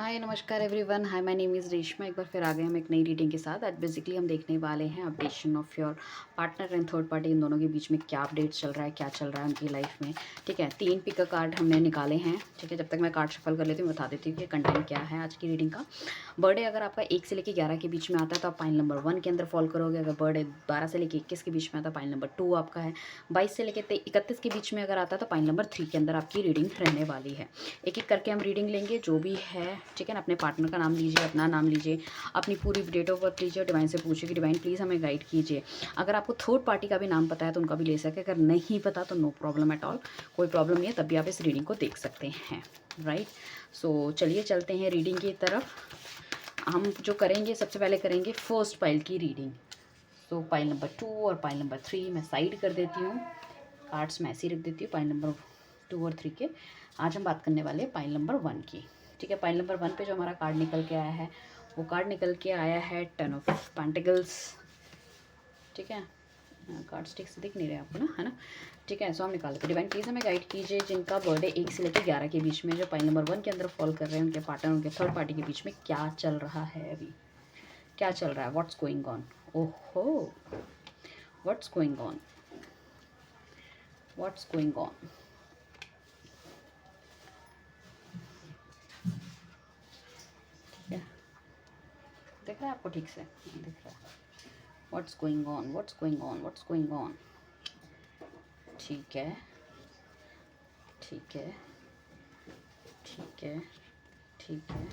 हाय नमस्कार everyone. Hi my name is Reshma. एक बार फिर आ गए हम एक नई रीडिंग के साथ। आज बेसिकली हम देखने वाले हैं updation of your partner and third party, इन दोनों के बीच में क्या अपडेट चल रहा है, क्या चल रहा है उनकी लाइफ में। ठीक है, 3 पिक का कार्ड हमने निकाले हैं। ठीक है, जब तक मैं कार्ड शफल कर लेती हूँ बता देती हूँ कि कंटेंट क्या है आज की रीडिंग का। बर्थडे अगर आपका 1 से लेकर 11 के बीच में आता है तो आप पाइल नंबर 1 के अंदर फॉल करोगे। अगर बर्थडे 12 से लेकर 21 के बीच में आता है पाइल नंबर 2 आपका है। 22 से लेकर 31 के बीच में अगर आता है तो पाइल नंबर 3 के अंदर आपकी रीडिंग रहने वाली है। एक एक करके हम रीडिंग लेंगे जो भी है। ठीक है ना, अपने पार्टनर का नाम लीजिए, अपना नाम लीजिए, अपनी पूरी डेट ऑफ बर्थ लीजिए और डिवाइन से पूछिए कि डिवाइन प्लीज़ हमें गाइड कीजिए। अगर आपको थर्ड पार्टी का भी नाम पता है तो उनका भी ले सके, अगर नहीं पता तो नो प्रॉब्लम एट ऑल, कोई प्रॉब्लम नहीं है, तब भी आप इस रीडिंग को देख सकते हैं। राइट, सो चलिए चलते हैं रीडिंग की तरफ। हम जो करेंगे सबसे पहले करेंगे फर्स्ट पाइल की रीडिंग। तो पाइल नंबर 2 और पाइल नंबर 3 मैं साइड कर देती हूँ, कार्ड्स मैं ऐसे ही रख देती हूँ पाइल नंबर 2 और 3 के। आज हम बात करने वाले हैं पाइल नंबर 1 की। ठीक है, पाइल नंबर 1 पे जो हमारा कार्ड निकल के आया है वो कार्ड निकल के आया है 10 ऑफ पेंटिकल्स। ठीक है, कार्ड्स ठीक से दिख नहीं रहे आपको ना, है ना। ठीक है, सो हम निकाल लेते हैं। डिवाइन प्लीज़ हमें गाइड कीजिए जिनका बर्थडे 1 से लेकर 11 के बीच में, जो पाइल नंबर 1 के अंदर फॉल कर रहे हैं, उनके पार्टनर उनके थर्ड पार्टी के बीच में क्या चल रहा है। अभी क्या चल रहा है, व्हाट्स गोइंग ऑन। ओहो, what's going on, what's going on. दिख रहा है आपको ठीक से, दिख रहा है। What's going on, what's going on, what's going on. ठीक है, ठीक है, ठीक है, ठीक है,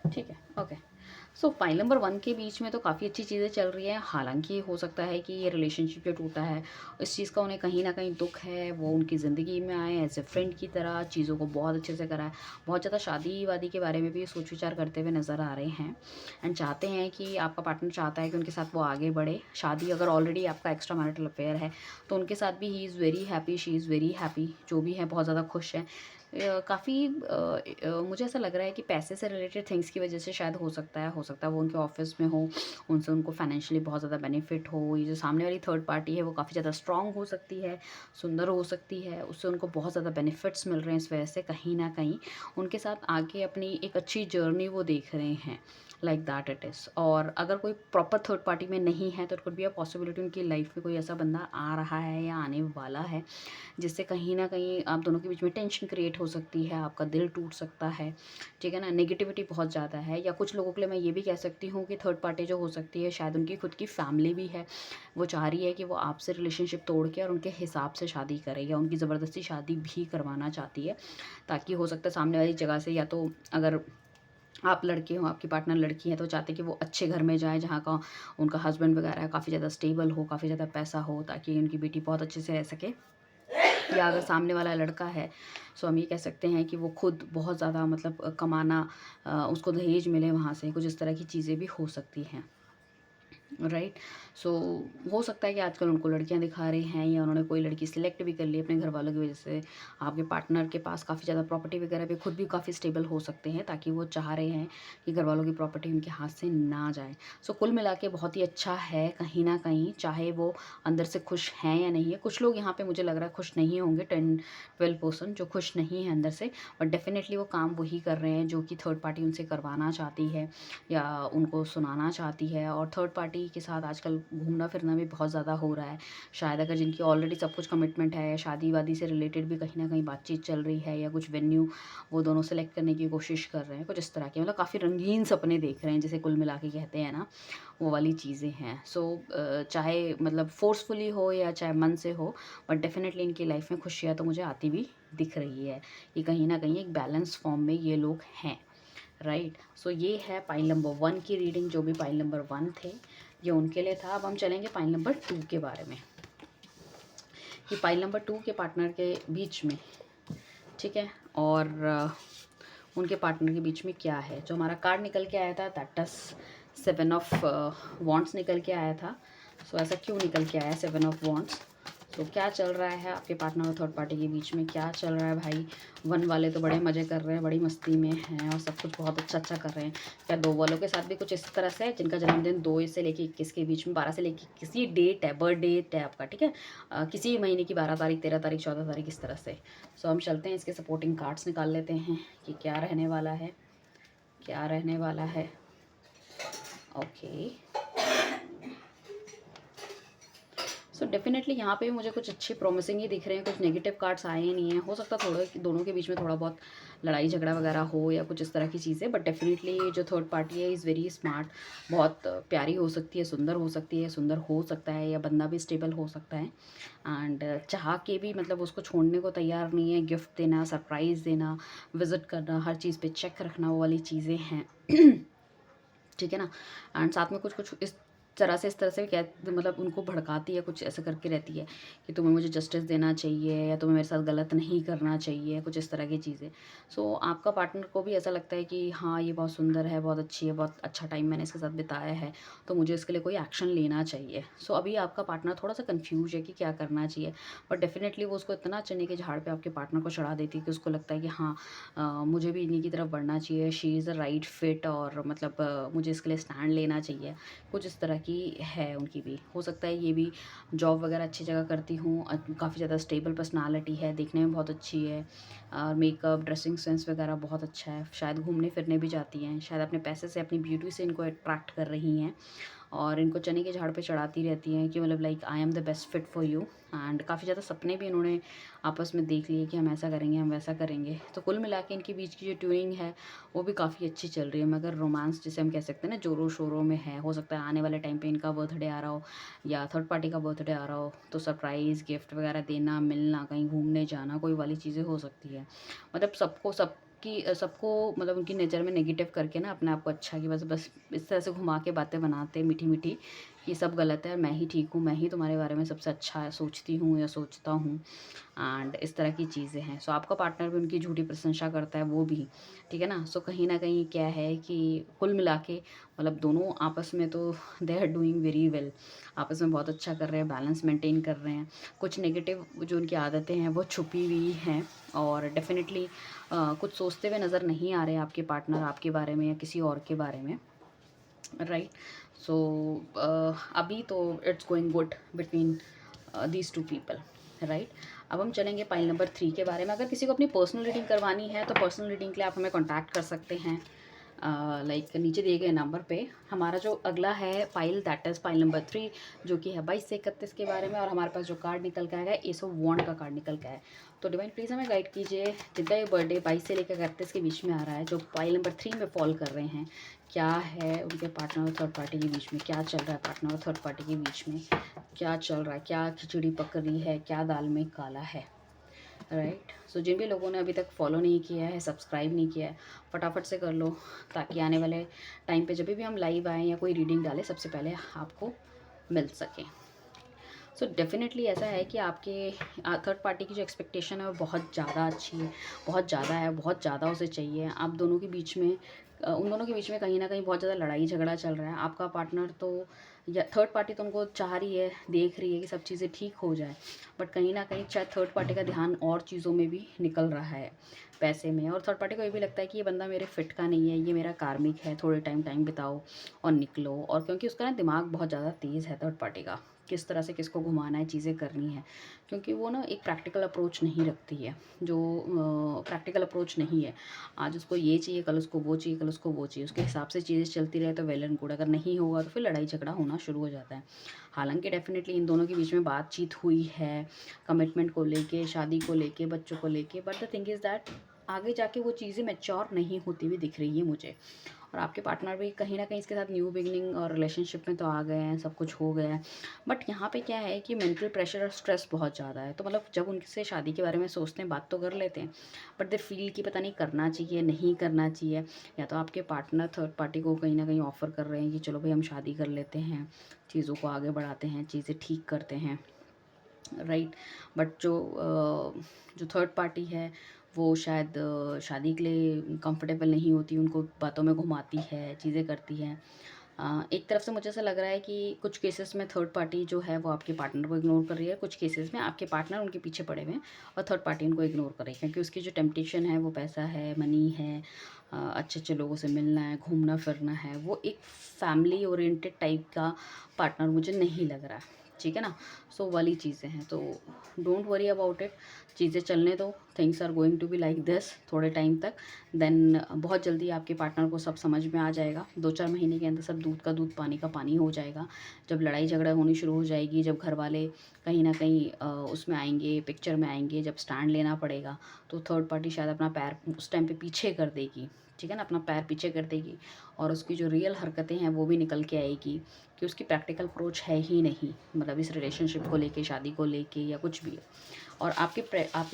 ठीक है, ओके। सो फाइल नंबर 1 के बीच में तो काफ़ी अच्छी चीज़ें चल रही हैं। हालांकि हो सकता है कि ये रिलेशनशिप जो टूटा है इस चीज़ का उन्हें कहीं ना कहीं दुख है। वो उनकी ज़िंदगी में आए एज ए फ्रेंड की तरह, चीज़ों को बहुत अच्छे से करा है, बहुत ज़्यादा शादी वादी के बारे में भी सोच विचार करते हुए नज़र आ रहे हैं। एंड चाहते हैं कि आपका पार्टनर चाहता है कि उनके साथ वो आगे बढ़े। शादी अगर ऑलरेडी आपका एक्स्ट्रा मैरिटल अफेयर है तो उनके साथ भी he is very happy, she is very happy, जो भी है बहुत ज़्यादा खुश है। काफ़ी मुझे ऐसा लग रहा है कि पैसे से रिलेटेड थिंग्स की वजह से शायद हो सकता है वो उनके ऑफिस में हो, उनसे उनको फाइनेंशियली बहुत ज़्यादा बेनिफिट हो। ये जो सामने वाली थर्ड पार्टी है वो काफ़ी ज़्यादा स्ट्रांग हो सकती है, सुंदर हो सकती है, उससे उनको बहुत ज़्यादा बेनिफिट्स मिल रहे हैं। इस वजह से कहीं ना कहीं उनके साथ आगे अपनी एक अच्छी जर्नी वो देख रहे हैं, लाइक दैट इट इज़। और अगर कोई प्रॉपर थर्ड पार्टी में नहीं है तो it could be a possibility उनकी लाइफ में कोई ऐसा बंदा आ रहा है या आने वाला है जिससे कहीं न कहीं आप दोनों के बीच में टेंशन क्रिएट हो सकती है, आपका दिल टूट सकता है। ठीक है ना? नेगेटिविटी बहुत ज़्यादा है। या कुछ लोगों के लिए मैं ये भी कह सकती हूँ कि थर्ड पार्टी जो हो सकती है शायद उनकी खुद की फैमिली भी है। वो चाह रही है कि वो आपसे रिलेशनशिप तोड़ के और उनके हिसाब से शादी करे, या उनकी ज़बरदस्ती शादी भी करवाना चाहती है, ताकि हो सकता है सामने वाली जगह से, या तो अगर आप लड़के हो, आपकी पार्टनर लड़की है, तो चाहते हैं कि वो अच्छे घर में जाए जहाँ का उनका हस्बैंड वगैरह काफ़ी ज़्यादा स्टेबल हो, काफ़ी ज़्यादा पैसा हो, ताकि उनकी बेटी बहुत अच्छे से रह सके। या अगर सामने वाला लड़का है सो हम ये कह सकते हैं कि वो खुद बहुत ज़्यादा मतलब कमाना, उसको दहेज मिले वहाँ से, कुछ इस तरह की चीज़ें भी हो सकती हैं। राइट, सो हो सकता है कि आजकल उनको लड़कियां दिखा रहे हैं या उन्होंने कोई लड़की सिलेक्ट भी कर ली अपने घर वालों की वजह से। आपके पार्टनर के पास काफ़ी ज़्यादा प्रॉपर्टी वगैरह भी, खुद भी काफ़ी स्टेबल हो सकते हैं, ताकि वो चाह रहे हैं कि घर वालों की प्रॉपर्टी उनके हाथ से ना जाए। सो कुल मिला के बहुत ही अच्छा है कहीं ना कहीं, चाहे वो अंदर से खुश हैं या नहीं है। कुछ लोग यहाँ पे मुझे लग रहा है खुश नहीं होंगे, 10-12% जो खुश नहीं है अंदर से, बट डेफिनेटली वो काम वही कर रहे हैं जो कि थर्ड पार्टी उनसे करवाना चाहती है या उनको सुनाना चाहती है। और थर्ड पार्टी के साथ आजकल घूमना फिरना भी बहुत ज़्यादा हो रहा है। शायद अगर जिनकी ऑलरेडी सब कुछ कमिटमेंट है, या शादी वादी से रिलेटेड भी कहीं ना कहीं बातचीत चल रही है, या कुछ वेन्यू वो दोनों सेलेक्ट करने की कोशिश कर रहे हैं, कुछ इस तरह के मतलब काफ़ी रंगीन सपने देख रहे हैं, जिसे कुल मिला के कहते हैं ना, वो वाली चीज़ें हैं। सो चाहे मतलब फोर्सफुली हो या चाहे मन से हो, बट डेफिनेटली इनकी लाइफ में खुशियाँ तो मुझे आती भी दिख रही है कि कहीं ना कहीं एक बैलेंस फॉर्म में ये लोग हैं। राइट, सो ये है पाइल नंबर 1 की रीडिंग। जो भी पाइल नंबर 1 थे ये उनके लिए था। अब हम चलेंगे पाइल नंबर 2 के बारे में, कि पाइल नंबर 2 के पार्टनर के बीच में, ठीक है, और उनके पार्टनर के बीच में क्या है। जो हमारा कार्ड निकल के आया था दैट इज 7 ऑफ वॉन्ट्स निकल के आया था। सो ऐसा क्यों निकल के आया 7 ऑफ वॉन्ट्स। तो क्या चल रहा है आपके पार्टनर और थर्ड पार्टी के बीच में, क्या चल रहा है भाई। 1 वाले तो बड़े मज़े कर रहे हैं, बड़ी मस्ती में हैं और सब कुछ बहुत अच्छा अच्छा कर रहे हैं। क्या 2 वालों के साथ भी कुछ इस तरह से है, जिनका जन्मदिन 2 से लेके 21 के बीच में, 12 से लेके किसी डेट है, बर्थ डेट है आपका, ठीक है, किसी महीने की 12 तारीख, 13 तारीख, 14 तारीख, इस तरह से। सो हम चलते हैं इसके सपोर्टिंग कार्ड्स निकाल लेते हैं कि क्या रहने वाला है। क्या रहने वाला है। ओके, सो डेफिनेटली यहाँ पे भी मुझे कुछ अच्छे प्रॉमिसिंग ही दिख रहे हैं, कुछ नेगेटिव कार्ड्स आए ही नहीं हैं। हो सकता है थोड़ा दोनों के बीच में थोड़ा बहुत लड़ाई झगड़ा वगैरह हो या कुछ इस तरह की चीज़ें, बट डेफिनेटली जो थर्ड पार्टी है इज़ वेरी स्मार्ट, बहुत प्यारी हो सकती है, सुंदर हो सकती है, सुंदर हो सकता है, या बंदा भी स्टेबल हो सकता है। एंड चाह के भी मतलब उसको छोड़ने को तैयार नहीं है। गिफ्ट देना, सरप्राइज़ देना, विज़िट करना, हर चीज़ पे चेक रखना, वो वाली चीज़ें हैं। ठीक है ना। एंड साथ में कुछ कुछ इस तरह से क्या मतलब उनको भड़काती है, कुछ ऐसा करके रहती है कि तुम्हें मुझे जस्टिस देना चाहिए या तुम्हें मेरे साथ गलत नहीं करना चाहिए, कुछ इस तरह की चीज़ें। सो आपका पार्टनर को भी ऐसा लगता है कि हाँ ये बहुत सुंदर है, बहुत अच्छी है, बहुत अच्छा टाइम मैंने इसके साथ बिताया है, तो मुझे इसके लिए कोई एक्शन लेना चाहिए। सो अभी आपका पार्टनर थोड़ा सा कन्फ्यूज है कि क्या करना चाहिए, बट डेफिनेटली वो उसको इतना चने के झाड़ पर आपके पार्टनर को चढ़ा देती है कि उसको लगता है कि हाँ मुझे भी इन्हीं की तरफ बढ़ना चाहिए, she is the right fit, और मतलब मुझे इसके लिए स्टैंड लेना चाहिए। कुछ इस तरह की है उनकी भी। हो सकता है ये भी जॉब वगैरह अच्छी जगह करती हूँ, काफ़ी ज़्यादा स्टेबल पर्सनालिटी है, देखने में बहुत अच्छी है, और मेकअप ड्रेसिंग सेंस वगैरह बहुत अच्छा है। शायद घूमने फिरने भी जाती हैं, शायद अपने पैसे से, अपनी ब्यूटी से इनको अट्रैक्ट कर रही हैं, और इनको चने के झाड़ पे चढ़ाती रहती हैं कि मतलब like I am the best fit for you. And काफ़ी ज़्यादा सपने भी इन्होंने आपस में देख लिए कि हम ऐसा करेंगे, हम वैसा करेंगे। तो कुल मिला के इनके बीच की जो ट्यूनिंग है वो भी काफ़ी अच्छी चल रही है, मगर रोमांस जिसे हम कह सकते हैं ना जोरों शोरों में है। हो सकता है आने वाले टाइम पे इनका बर्थडे आ रहा हो या थर्ड पार्टी का बर्थडे आ रहा हो, तो सरप्राइज़ गिफ्ट वगैरह देना, मिलना, कहीं घूमने जाना, कोई वाली चीज़ें हो सकती है। मतलब सबको मतलब उनकी नेचर में नेगेटिव करके ना अपने आप को अच्छा, कि बस बस इस तरह से घुमा के बातें बनाते मीठी मीठी, ये सब गलत है, मैं ही ठीक हूँ, मैं ही तुम्हारे बारे में सबसे अच्छा सोचती हूँ या सोचता हूँ, एंड इस तरह की चीज़ें हैं। सो आपका पार्टनर भी उनकी झूठी प्रशंसा करता है, वो भी, ठीक है ना। सो कहीं ना कहीं क्या है कि कुल मिला के मतलब दोनों आपस में तो they are doing very well, आपस में बहुत अच्छा कर रहे हैं, बैलेंस मेंटेन कर रहे हैं। कुछ नेगेटिव जो उनकी आदतें हैं वो छुपी हुई हैं, और डेफिनेटली कुछ सोचते हुए नज़र नहीं आ रहे हैं आपके पार्टनर आपके बारे में या किसी और के बारे में, राइट। सो अभी तो it's going good between these two people, right. अब हम चलेंगे पाइल नंबर 3 के बारे में। अगर किसी को अपनी पर्सनल रीडिंग करवानी है तो पर्सनल रीडिंग के लिए आप हमें कॉन्टैक्ट कर सकते हैं, लाइक नीचे दिए गए नंबर पे। हमारा जो अगला है pile, that is pile number 3, जो कि है 22 से 31 के बारे में, और हमारे पास जो कार्ड निकल के आएगा एस ऑफ वॉन्ड का कार्ड निकल के आया। तो डिवाइन प्लीज़ हमें गाइड कीजिए, जिनका ये बर्थडे 22 से लेकर 31 के बीच में आ रहा है, जो पाइल नंबर 3 में फॉल कर रहे हैं, क्या है उनके पार्टनर और थर्ड पार्टी के बीच में, क्या चल रहा है पार्टनर और थर्ड पार्टी के बीच में, क्या चल रहा है, क्या खिचड़ी पक रही है, क्या दाल में काला है, राइट। सो जिन भी लोगों ने अभी तक फॉलो नहीं किया है, सब्सक्राइब नहीं किया है, फटाफट से कर लो, ताकि आने वाले टाइम पे जब भी हम लाइव आएँ या कोई रीडिंग डालें सबसे पहले आपको मिल सके। सो डेफिनेटली ऐसा है कि आपके थर्ड पार्टी की जो एक्सपेक्टेशन है वो बहुत ज़्यादा अच्छी है, बहुत ज़्यादा है, बहुत ज़्यादा उसे चाहिए। आप दोनों के बीच में उन दोनों के बीच में कहीं ना कहीं बहुत ज़्यादा लड़ाई झगड़ा चल रहा है। आपका पार्टनर तो या थर्ड पार्टी तो उनको चाह रही है, देख रही है कि सब चीज़ें ठीक हो जाए, बट कहीं ना कहीं शायद थर्ड पार्टी का ध्यान और चीज़ों में भी निकल रहा है, पैसे में। और थर्ड पार्टी को ये भी लगता है कि ये बंदा मेरे फिट का नहीं है, ये मेरा कार्मिक है, थोड़े टाइम बिताओ और निकलो। और क्योंकि उसका ना दिमाग बहुत ज़्यादा तेज़ है थर्ड पार्टी का, किस तरह से किसको घुमाना है, चीज़ें करनी है, क्योंकि वो ना एक प्रैक्टिकल अप्रोच नहीं रखती है, जो प्रैक्टिकल अप्रोच नहीं है। आज उसको ये चाहिए, कल उसको वो चाहिए, कल उसको वो चाहिए, उसके हिसाब से चीज़ें चलती रहे तो वेल एंड गुड, अगर नहीं होगा तो फिर लड़ाई झगड़ा होना शुरू हो जाता है। हालांकि डेफिनेटली इन दोनों के बीच में बातचीत हुई है, कमिटमेंट को लेके, शादी को लेके, बच्चों को लेके, but the thing is that आगे जाके वो चीज़ें मैच्योर नहीं होती हुई दिख रही है मुझे। और आपके पार्टनर भी कहीं ना कहीं इसके साथ न्यू बिगनिंग और रिलेशनशिप में तो आ गए हैं, सब कुछ हो गया है, बट यहाँ पे क्या है कि मेंटल प्रेशर और स्ट्रेस बहुत ज़्यादा है। तो मतलब जब उनसे शादी के बारे में सोचते हैं, बात तो कर लेते हैं, बट दे फील कि पता नहीं करना चाहिए, नहीं करना चाहिए। या तो आपके पार्टनर थर्ड पार्टी को कहीं ना कहीं ऑफ़र कर रहे हैं कि चलो भाई हम शादी कर लेते हैं, चीज़ों को आगे बढ़ाते हैं, चीज़ें ठीक करते हैं, राइट। बट जो थर्ड पार्टी है वो शायद शादी के लिए कंफर्टेबल नहीं होती, उनको बातों में घुमाती है, चीज़ें करती है। एक तरफ से मुझे ऐसा लग रहा है कि कुछ केसेस में थर्ड पार्टी जो है वो आपके पार्टनर को इग्नोर कर रही है, कुछ केसेस में आपके पार्टनर उनके पीछे पड़े हुए हैं और थर्ड पार्टी उनको इग्नोर कर रही है, क्योंकि उसकी जो टेम्पटेशन है वो पैसा है, मनी है, अच्छे अच्छे लोगों से मिलना है, घूमना फिरना है। वो एक फैमिली ओरिएंटेड टाइप का पार्टनर मुझे नहीं लग रहा है, ठीक है ना। सो वाली चीज़ें हैं, तो डोंट वरी अबाउट इट, चीज़ें चलने दो। Things are going to be like this थोड़े टाइम तक, देन बहुत जल्दी आपके पार्टनर को सब समझ में आ जाएगा। 2-4 महीने के अंदर सब दूध का दूध पानी का पानी हो जाएगा। जब लड़ाई झगड़ा होनी शुरू हो जाएगी, जब घर वाले कहीं ना कहीं उसमें आएंगे, पिक्चर में आएंगे, जब स्टैंड लेना पड़ेगा, तो थर्ड पार्टी शायद अपना पैर उस टाइम पे पीछे कर देगी, ठीक है ना, अपना पैर पीछे कर देगी, और उसकी जो रियल हरकतें हैं वो भी निकल के आएगी कि उसकी प्रैक्टिकल अप्रोच है ही नहीं, मतलब इस रिलेशनशिप को लेके, शादी को लेके या कुछ भी। और आपके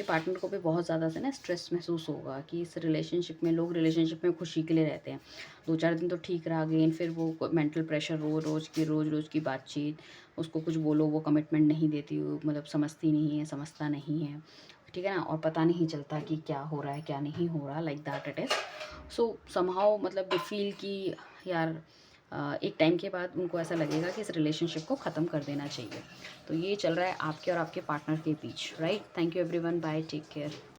पार्टनर को भी बहुत ज़्यादा से ना स्ट्रेस महसूस होगा कि इस रिलेशनशिप में, लोग रिलेशनशिप में खुशी के लिए रहते हैं, 2-4 दिन तो ठीक रहा, अगेन फिर वो मेंटल प्रेशर, रोज़ की बातचीत, उसको कुछ बोलो वो कमिटमेंट नहीं देती, मतलब समझती नहीं है, समझता नहीं है, ठीक है ना, और पता नहीं चलता कि क्या हो रहा है क्या नहीं हो रहा, like that it is. So somehow मतलब दे फील कि यार एक टाइम के बाद उनको ऐसा लगेगा कि इस रिलेशनशिप को ख़त्म कर देना चाहिए। तो ये चल रहा है आपके और आपके पार्टनर के बीच, right. Thank you everyone, bye, take care.